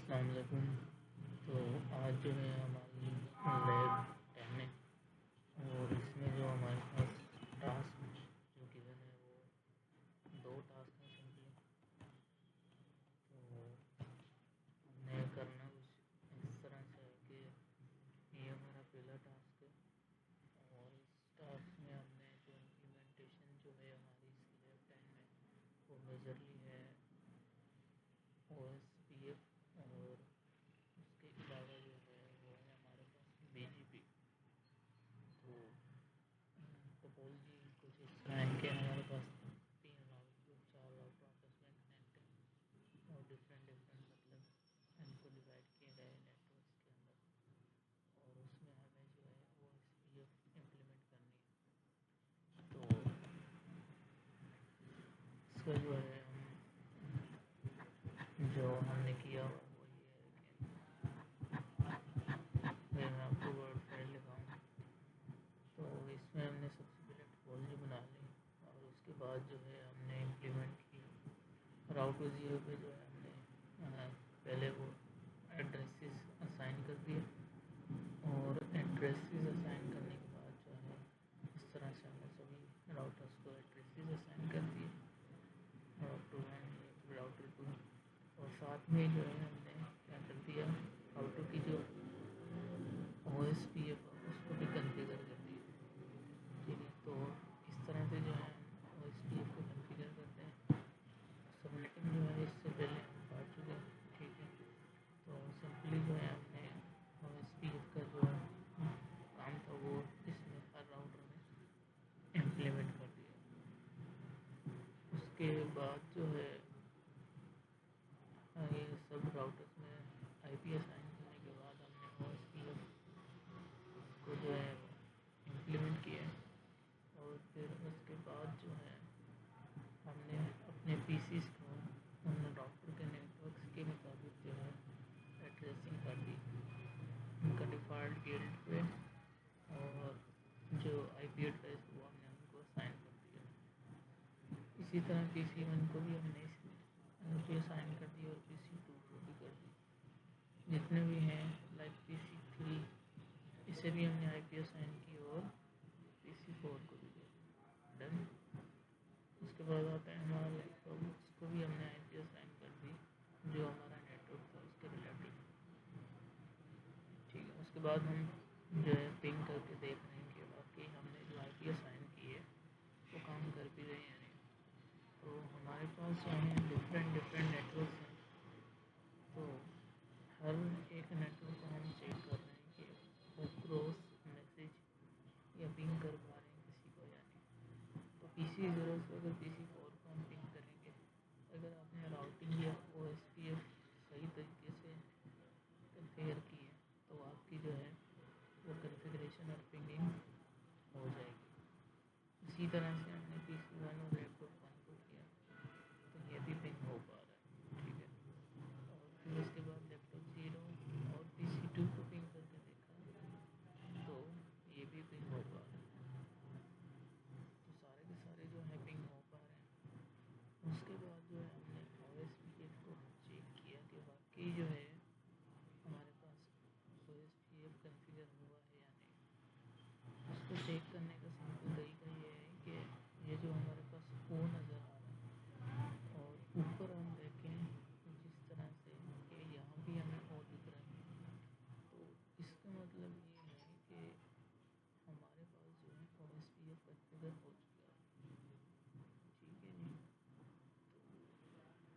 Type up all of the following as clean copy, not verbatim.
السلام علیکم۔ تو آج جو ہے ہماری لیب 10 ہے اور اس میں جو ہمارے پاس ٹاسک جو گیون ہے وہ 2 ٹاسک ہیں سمپلی۔ تو ہم نے کرنا کچھ اس طرح سے ہے کہ یہ ہمارا پہلا ٹاسک ہے اور اس ٹاسک میں ہم نے جو امپلیمنٹیشن جو ہے ہماری اس لیب 10 میں وہ میجرلی ہے OSPF اور اس کے علاوہ جو ہے وہ ہے ہمارے پاس BGP۔ تو ٹوپولوجی کچھ اس طرح ہے کہ ہمارے پاس 3 راؤٹر 4 راؤٹر آپس میں کنیکٹ ہیں اور ڈفرینٹ مطلب ان کو ڈیوائڈ کیے گئے نیٹورکس کے اندر اور اس میں ہمیں جو ہے OSPF امپلیمنٹ کرنی ہے۔ تو اس کا جو ہے ہم نے کیا وہ یہ ہے کہ میں آپ کو ورڈ فائل لگاؤں تو اس میں ہم نے سب سے پہلے ٹوپولوجی بنا لی اور اس کے بعد جو ہے ہم نے امپلیمنٹ کی راؤٹر 0 پہ جو ہے ہم نے پہلے وہ ایڈریسز اسائن کر دیے اور ایڈریسز اسائن کرنے کے بعد جو ہے اس طرح سے ہم نے سبھی راؤٹرس کو ایڈریسز اسائن کر دیے، راؤٹر 1 راؤٹر 2 اور ساتھ میں جو ہے ہم نے کیا کر دیا راؤٹر کی جو OSPF اس کو بھی کنفیگر کر دیا۔ ٹھیک ہے، تو اس طرح سے جو ہے ہم OSPF کو کنفیگر کرتے ہیں۔ سبنیٹنگ جو ہے اس سے پہلے ہم پڑھ چکے ہیں، ٹھیک ہے۔ تو سمپلی جو ہے ہم نے OSPF کا جو کام تھا وہ اس میں ہر راؤٹر میں امپلیمنٹ کر دیا۔ اس کے بعد جو ہے یہ سب راؤٹرس میں IP اسائن کرنے کے بعد ہم نے OSPF کو جو ہے امپلیمنٹ کیا اور پھر اس کے بعد جو ہے ہم نے اپنے PCs کو ان راؤٹر کے نیٹورکس کے مطابق جو ہے ایڈریسنگ کر دی، ان کا ڈیفالٹ گیلڈ پہ اور جو IP ایڈریس وہ ہم نے ان کو اسائن کر دیا۔ اسی طرح PC1 کو بھی ہم نے ان کو اسائن کر دی اور PC2 کو بھی کر دی، جتنے بھی ہیں لائک PC3 اسے بھی ہم نے IP اسائن کی اور PC4 کو بھی کر دی۔ ڈن۔ اس کے بعد آتا ہے ہمارا لیپ ٹاپ، اس کو بھی ہم نے IP اسائن کر دی جو ہمارا نیٹورک تھا اس کے ریلیٹڈ، ٹھیک ہے۔ اس کے بعد ہم جو ہے پنگ کر کے دیکھ رہے ہیں کہ باقی ہم نے جو IP اسائن کی ہے وہ کام کر بھی رہے ہیں۔ تو ہمارے پاس جو ہے ڈفرینٹ نیٹورکس ہیں، تو ہر ایک نیٹورک کو ہم چیک کر رہے ہیں کہ وہ کراس میسج یا پنگ کر پا رہے ہیں کسی کو یا نہیں۔ تو PC0 سے اگر PC4 کو ہم پنگ کریں گے، اگر آپ نے راؤٹنگ یا OSPF صحیح طریقے سے کنفیگر کی ہے تو آپ کی جو ہے وہ کنفیگریشن اور پنگنگ ہو جائے گی۔ اسی طرح سے ہم نے PC1 اور لیپ ٹاپ 1 کو کیا تو یہ بھی پنگ ہو پا رہا ہے، ٹھیک ہے۔ اور پھر اس کے بعد لیپ ٹاپ 0 اور PC2 کو پنگ کر کے دیکھا تو یہ بھی پنگ ہو پا رہا ہے۔ تو سارے کے سارے جو ہے پنگ ہو پا رہے ہیں۔ اس کے بعد جو ہے ہم نے OSPF کو چیک کیا کہ واقعی جو ہے ہمارے پاس OSPF کنفیگر ہوا ہے یا نہیں۔ اس کو چیک کرنے کا سمپل طریقہ یہ ہے کہ یہ جو ہمارے پاس O نظر آ رہا ہے اور اوپر ہم دیکھیں جس طرح سے کہ یہاں بھی ہمیں O دکھ رہا ہے، تو اس کا مطلب یہ ہے کہ ہمارے پاس جو ہے OSPF کنفیگر ہو چکا ہے، ٹھیک ہے جی۔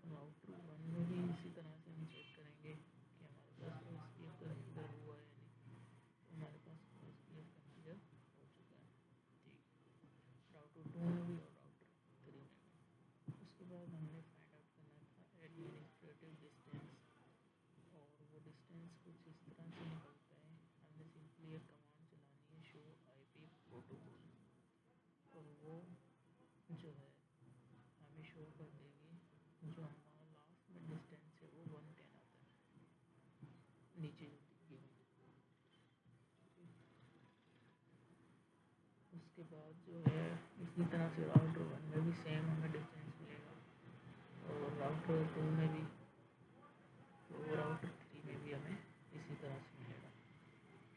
تو راؤٹر 1 میں بھی اسی طرح سے ہم چیک کریں گے کہ ہمارے پاس OSPF کنفیگر ہوا ہے یا نہیں، تو ہمارے پاس OSPF کنفیگر ہو چکا ہے، ٹھیک۔ راؤٹر 2 میں بھی اور راؤٹر 3 میں بھی۔ اس کے بعد ہم نے فائنڈ آؤٹ کرنا تھا ایڈمنسٹریٹو ڈسٹینس، اور وہ ڈسٹینس کچھ اس طرح سے نکلتا ہے، ہم نے سمپلی ایک کمانڈ چلانی ہے شو IP پروٹوکول، اور وہ جو ہے ہمیں شو کر دے گی جو ہمارا لاسٹ میں ڈسٹینس ہے وہ 110 آتا ہے نیچے جو اس کے بعد جو ہے اسی طرح سے راؤٹر 1 میں بھی سیم ہمیں ڈسٹینس ملے گا اور راؤٹر 2 میں بھی، تو router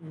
2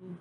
2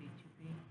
BGP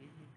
BGP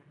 1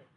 IP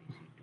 PC2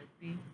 IP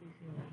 PC1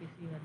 PC1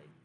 IP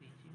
BGP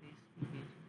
BGP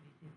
BGP